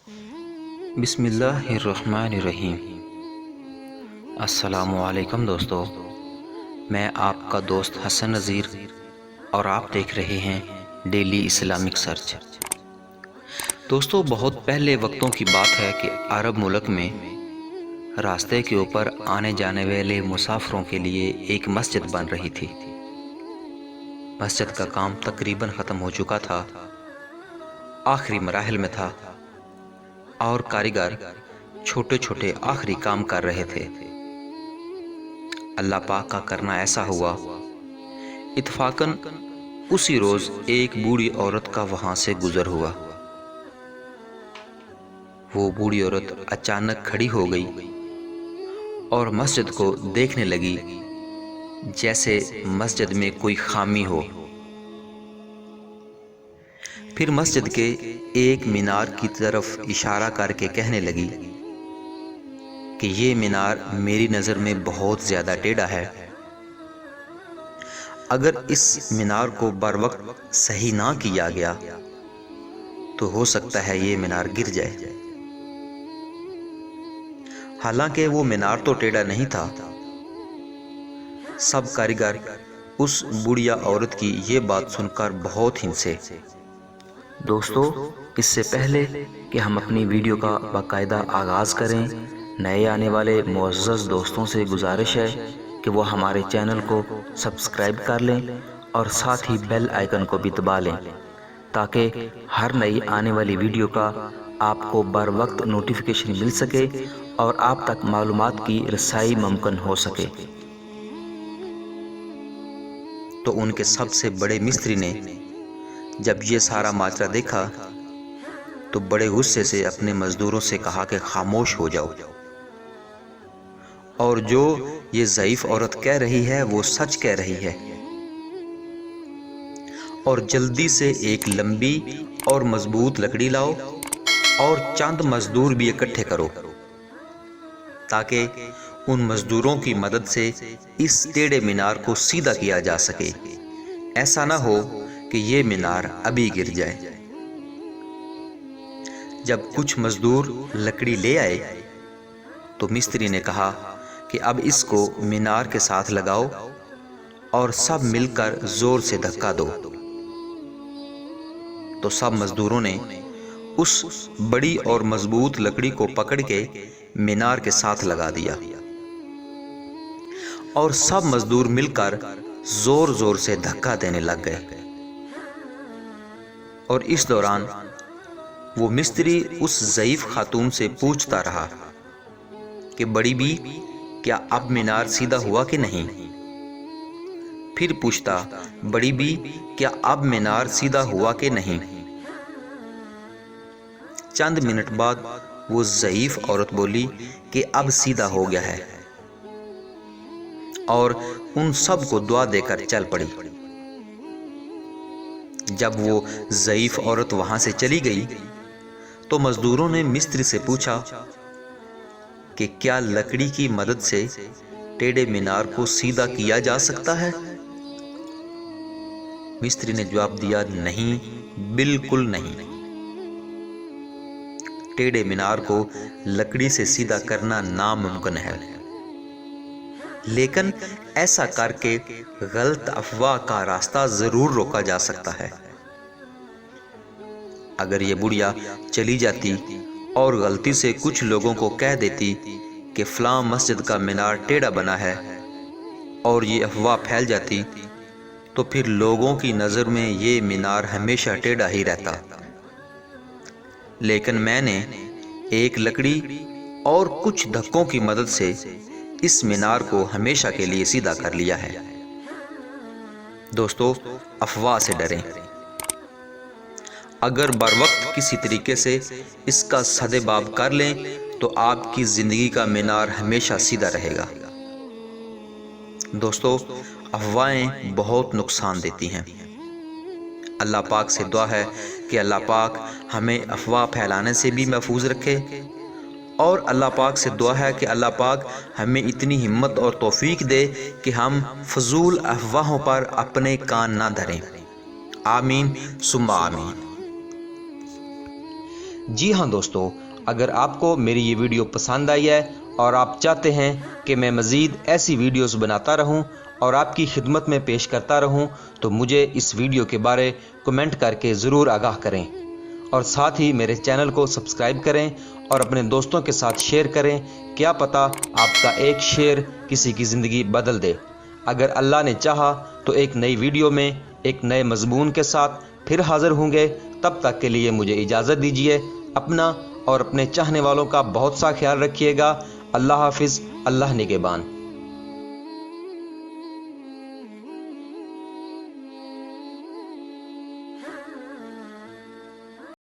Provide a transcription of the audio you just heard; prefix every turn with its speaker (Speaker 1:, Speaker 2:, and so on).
Speaker 1: بسم اللہ الرحمن الرحیم۔ السلام علیکم دوستو، میں آپ کا دوست حسن نذیر اور آپ دیکھ رہے ہیں ڈیلی اسلامک سرچ۔ دوستو، بہت پہلے وقتوں کی بات ہے کہ عرب ملک میں راستے کے اوپر آنے جانے والے مسافروں کے لیے ایک مسجد بن رہی تھی۔ مسجد کا کام تقریباً ختم ہو چکا تھا، آخری مراحل میں تھا، اور کاریگر چھوٹے چھوٹے آخری کام کر رہے تھے۔ اللہ پاک کا کرنا ایسا ہوا، اتفاقاً اسی روز ایک بوڑھی عورت کا وہاں سے گزر ہوا۔ وہ بوڑھی عورت اچانک کھڑی ہو گئی اور مسجد کو دیکھنے لگی جیسے مسجد میں کوئی خامی ہو۔ پھر مسجد کے ایک مینار کی طرف اشارہ کر کے کہنے لگی کہ یہ مینار میری نظر میں بہت زیادہ ٹیڑھا ہے، اگر اس مینار کو بروقت صحیح نہ کیا گیا تو ہو سکتا ہے یہ مینار گر جائے۔ حالانکہ وہ مینار تو ٹیڑھا نہیں تھا۔ سب کاریگر اس بوڑھیا عورت کی یہ بات سن کر بہت ہنسے۔ دوستو، اس سے پہلے کہ ہم اپنی ویڈیو کا باقاعدہ آغاز کریں، نئے آنے والے معزز دوستوں سے گزارش ہے کہ وہ ہمارے چینل کو سبسکرائب کر لیں اور ساتھ ہی بیل آئیکن کو بھی دبا لیں تاکہ ہر نئی آنے والی ویڈیو کا آپ کو بر وقت نوٹیفیکیشن مل سکے اور آپ تک معلومات کی رسائی ممکن ہو سکے۔ تو ان کے سب سے بڑے مستری نے جب یہ سارا ماجرا دیکھا تو بڑے غصے سے اپنے مزدوروں سے کہا کہ خاموش ہو جاؤ، اور جو یہ ضعیف عورت کہہ رہی ہے وہ سچ کہہ رہی ہے، اور جلدی سے ایک لمبی اور مضبوط لکڑی لاؤ اور چند مزدور بھی اکٹھے کرو تاکہ ان مزدوروں کی مدد سے اس ٹیڑھے مینار کو سیدھا کیا جا سکے۔ ایسا نہ ہو کہ یہ مینار ابھی گر جائے۔ جب کچھ مزدور لکڑی لے آئے تو مستری نے کہا کہ اب اس کو مینار کے ساتھ لگاؤ اور سب مل کر زور سے دھکا دو۔ تو سب مزدوروں نے اس بڑی اور مضبوط لکڑی کو پکڑ کے مینار کے ساتھ لگا دیا، اور سب مزدور مل کر زور زور سے دھکا دینے لگ گئے۔ اور اس دوران وہ مستری اس ضعیف خاتون سے پوچھتا رہا کہ بڑی بی، کیا اب مینار سیدھا ہوا کہ نہیں؟ پھر پوچھتا، بڑی بی، کیا اب مینار سیدھا ہوا کہ نہیں؟ چند منٹ بعد وہ ضعیف عورت بولی کہ اب سیدھا ہو گیا ہے، اور ان سب کو دعا دے کر چل پڑی۔ جب وہ ضعیف عورت وہاں سے چلی گئی تو مزدوروں نے مستری سے پوچھا کہ کیا لکڑی کی مدد سے ٹیڑھے مینار کو سیدھا کیا جا سکتا ہے؟ مستری نے جواب دیا، نہیں، بالکل نہیں۔ ٹیڑھے مینار کو لکڑی سے سیدھا کرنا ناممکن ہے، لیکن ایسا کر کے غلط افواہ کا راستہ ضرور روکا جا سکتا ہے۔ اگر یہ بڑھیا چلی جاتی اور غلطی سے کچھ لوگوں کو کہہ دیتی کہ فلاں مسجد کا مینار ٹیڑھا بنا ہے اور یہ افواہ پھیل جاتی تو پھر لوگوں کی نظر میں یہ مینار ہمیشہ ٹیڑھا ہی رہتا۔ لیکن میں نے ایک لکڑی اور کچھ دھکوں کی مدد سے اس مینار کو ہمیشہ کے لیے سیدھا کر لیا ہے۔ دوستو، افواہ سے ڈریں۔ اگر بر وقت کسی طریقے سے اس کا سدباب کر لیں تو آپ کی زندگی کا مینار ہمیشہ سیدھا رہے گا۔ دوستو، افواہیں بہت نقصان دیتی ہیں۔ اللہ پاک سے دعا ہے کہ اللہ پاک ہمیں افواہ پھیلانے سے بھی محفوظ رکھے، اور اللہ پاک سے دعا ہے کہ اللہ پاک ہمیں اتنی ہمت اور توفیق دے کہ ہم فضول افواہوں پر اپنے کان نہ دھریں۔ آمین ثم آمین۔ جی ہاں دوستو، اگر آپ کو میری یہ ویڈیو پسند آئی ہے اور آپ چاہتے ہیں کہ میں مزید ایسی ویڈیوز بناتا رہوں اور آپ کی خدمت میں پیش کرتا رہوں تو مجھے اس ویڈیو کے بارے کمنٹ کر کے ضرور آگاہ کریں، اور ساتھ ہی میرے چینل کو سبسکرائب کریں اور اپنے دوستوں کے ساتھ شیئر کریں۔ کیا پتہ آپ کا ایک شیئر کسی کی زندگی بدل دے۔ اگر اللہ نے چاہا تو ایک نئی ویڈیو میں ایک نئے مضمون کے ساتھ پھر حاضر ہوں گے۔ تب تک کے لیے مجھے اجازت دیجیے۔ اپنا اور اپنے چاہنے والوں کا بہت سا خیال رکھیے گا۔ اللہ حافظ، اللہ نگہبان۔